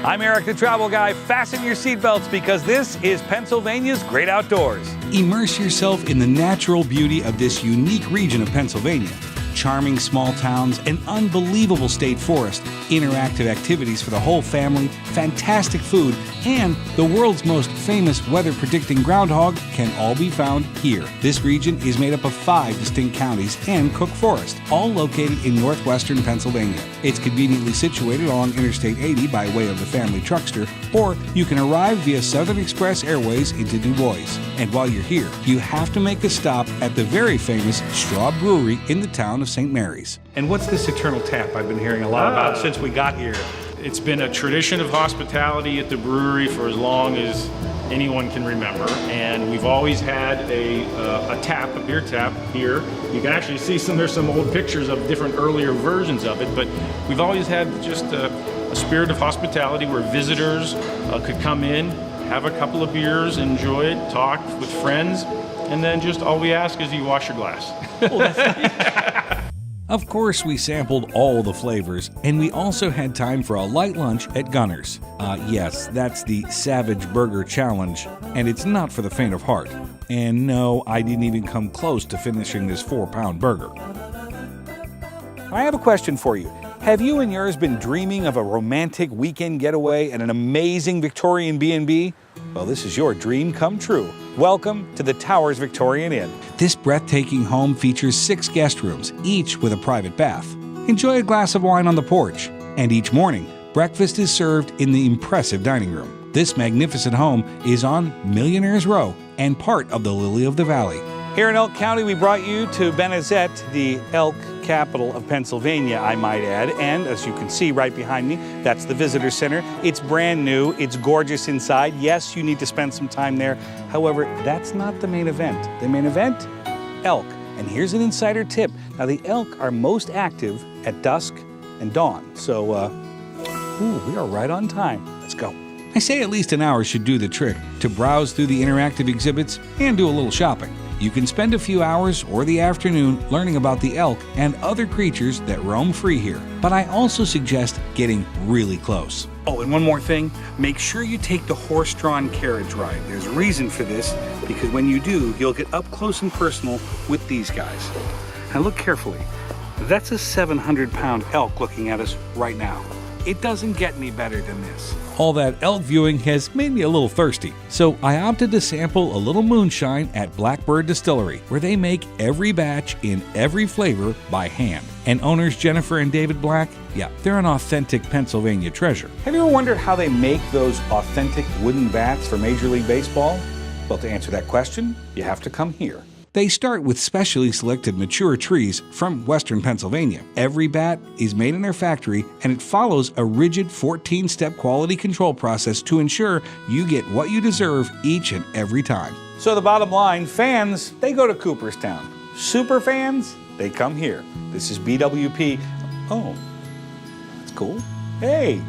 I'm Erik, the travel guy. Fasten your seatbelts because this is Pennsylvania's great outdoors. Immerse yourself in the natural beauty of this unique region of Pennsylvania. Charming small towns, an unbelievable state forest, interactive activities for the whole family, fantastic food, and the world's most famous weather-predicting groundhog can all be found here. This region is made up of 5 distinct counties and Cook Forest, all located in northwestern Pennsylvania. It's conveniently situated along Interstate 80 by way of the family truckster, or you can arrive via Southern Express Airways into Du Bois. And while you're here, you have to make a stop at the very famous Straw Brewery in the town of St. Mary's. And what's this Eternal Tap I've been hearing a lot about since we got here? It's been a tradition of hospitality at the brewery for as long as anyone can remember, and we've always had a tap, a beer tap here. You can actually see there's some old pictures of different earlier versions of it, but we've always had just a spirit of hospitality where visitors could come in, have a couple of beers, enjoy it, talk with friends, and then just all we ask is you wash your glass. Of course, we sampled all the flavors, and we also had time for a light lunch at Gunner's. Yes, that's the Savage Burger Challenge, and it's not for the faint of heart. And no, I didn't even come close to finishing this 4-pound burger. I have a question for you. Have you and yours been dreaming of a romantic weekend getaway and an amazing Victorian B&B? Well, this is your dream come true. Welcome to the Towers Victorian Inn. This breathtaking home features 6 guest rooms, each with a private bath. Enjoy a glass of wine on the porch. And each morning, breakfast is served in the impressive dining room. This magnificent home is on Millionaire's Row and part of the Lily of the Valley. Here in Elk County, we brought you to Benezet, the elk capital of Pennsylvania, I might add. And as you can see right behind me, that's the visitor center. It's brand new. It's gorgeous inside. Yes, you need to spend some time there. However, that's not the main event. The main event? Elk. And here's an insider tip. Now, the elk are most active at dusk and dawn. So, we are right on time. Let's go. I say at least an hour should do the trick to browse through the interactive exhibits and do a little shopping. You can spend a few hours or the afternoon learning about the elk and other creatures that roam free here. But I also suggest getting really close. Oh, and one more thing. Make sure you take the horse-drawn carriage ride. There's a reason for this, because when you do, you'll get up close and personal with these guys. Now look carefully. That's a 700-pound elk looking at us right now. It doesn't get any better than this. All that elk viewing has made me a little thirsty, so I opted to sample a little moonshine at Blackbird Distillery, where they make every batch in every flavor by hand. And owners Jennifer and David Black, they're an authentic Pennsylvania treasure. Have you ever wondered how they make those authentic wooden bats for Major League Baseball? Well, to answer that question, you have to come here. They start with specially selected mature trees from western Pennsylvania. Every bat is made in their factory, and it follows a rigid 14-step quality control process to ensure you get what you deserve each and every time. So the bottom line, fans, they go to Cooperstown. Super fans, they come here. This is BWP. Oh, that's cool. Hey,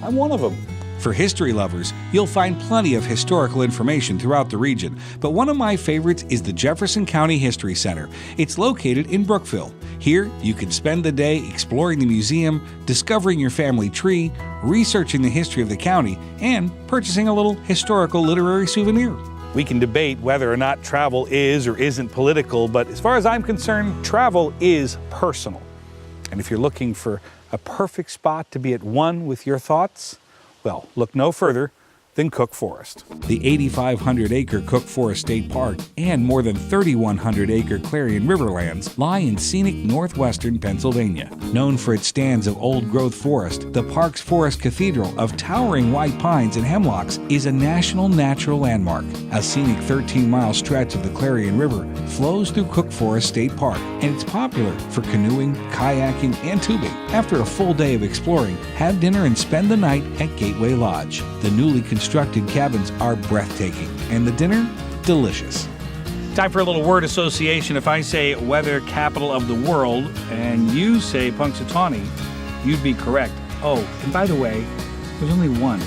I'm one of them. For history lovers, you'll find plenty of historical information throughout the region, but one of my favorites is the Jefferson County History Center. It's located in Brookville. Here, you can spend the day exploring the museum, discovering your family tree, researching the history of the county, and purchasing a little historical literary souvenir. We can debate whether or not travel is or isn't political, but as far as I'm concerned, travel is personal. And if you're looking for a perfect spot to be at one with your thoughts, well, look no further than Cook Forest. The 8,500-acre Cook Forest State Park and more than 3,100-acre Clarion Riverlands lie in scenic northwestern Pennsylvania. Known for its stands of old-growth forest, the park's Forest Cathedral of towering white pines and hemlocks is a national natural landmark. A scenic 13-mile stretch of the Clarion River flows through Cook Forest State Park, and it's popular for canoeing, kayaking, and tubing. After a full day of exploring, have dinner and spend the night at Gateway Lodge. The newly constructed cabins are breathtaking, and the dinner, delicious. Time for a little word association. If I say weather capital of the world and you say Punxsutawney, you'd be correct. Oh, and by the way, there's only one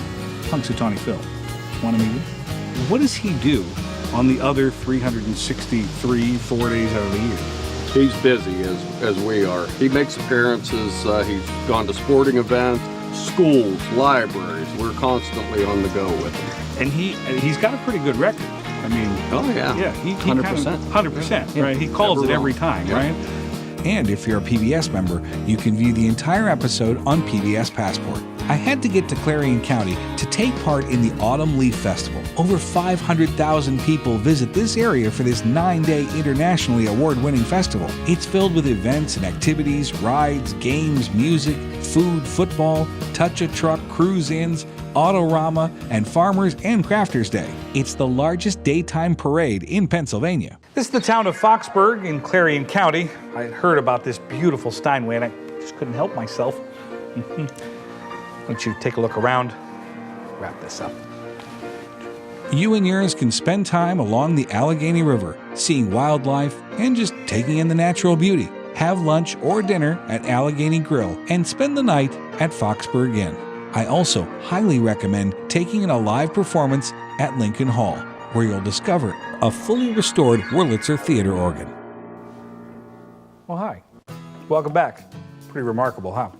Punxsutawney Phil. Want to meet him? What does he do on the other 363 4 days out of the year? He's busy as we are. He makes appearances. He's gone to sporting events. schools, libraries. We're constantly on the go with them. And he's got a pretty good record. I mean, Oh, yeah. yeah, he 100%. 100%, right? He calls Never it every wrong. time, Yeah. right? And if you're a PBS member, you can view the entire episode on PBS Passport. I had to get to Clarion County to take part in the Autumn Leaf Festival. Over 500,000 people visit this area for this 9-day internationally award-winning festival. It's filled with events and activities, rides, games, music, food, football, touch-a-truck, cruise-ins, Autorama, and Farmers and Crafters Day. It's the largest daytime parade in Pennsylvania. This is the town of Foxburg in Clarion County. I had heard about this beautiful Steinway and I just couldn't help myself. Why don't you take a look around? Wrap this up. You and yours can spend time along the Allegheny River, seeing wildlife and just taking in the natural beauty. Have lunch or dinner at Allegheny Grill and spend the night at Foxburg Inn. I also highly recommend taking in a live performance at Lincoln Hall, where you'll discover a fully restored Wurlitzer theater organ. Well, hi. Welcome back. Pretty remarkable, huh?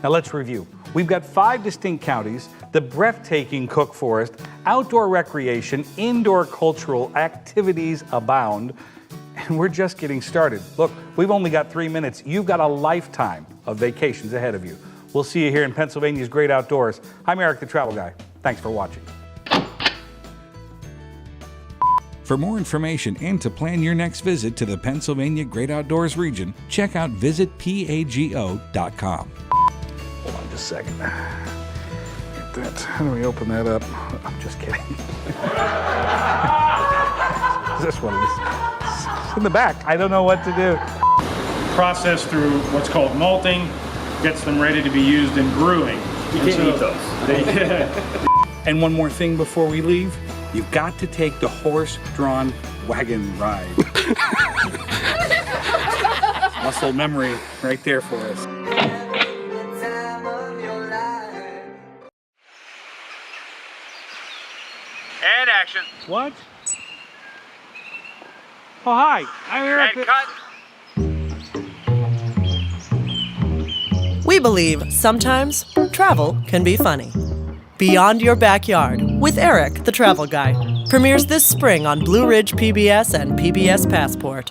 Now let's review. We've got 5 distinct counties, the breathtaking Cook Forest, outdoor recreation, indoor cultural activities abound, and we're just getting started. Look, we've only got 3 minutes. You've got a lifetime of vacations ahead of you. We'll see you here in Pennsylvania's great outdoors. I'm Erik, the Travel Guy. Thanks for watching. For more information and to plan your next visit to the Pennsylvania Great Outdoors region, check out visitpago.com. Hold on just a second. Get that. How do we open that up? I'm just kidding. Is this what it is? It's in the back. I don't know what to do. Process through what's called malting, gets them ready to be used in brewing. You can't eat those. And one more thing before we leave. You've got to take the horse-drawn wagon ride. Muscle memory right there for us. And action. What? Oh, hi. I'm Erik. And cut. We believe sometimes travel can be funny. Beyond Your Backyard with Erik, the Travel Guy, premieres this spring on Blue Ridge PBS and PBS Passport.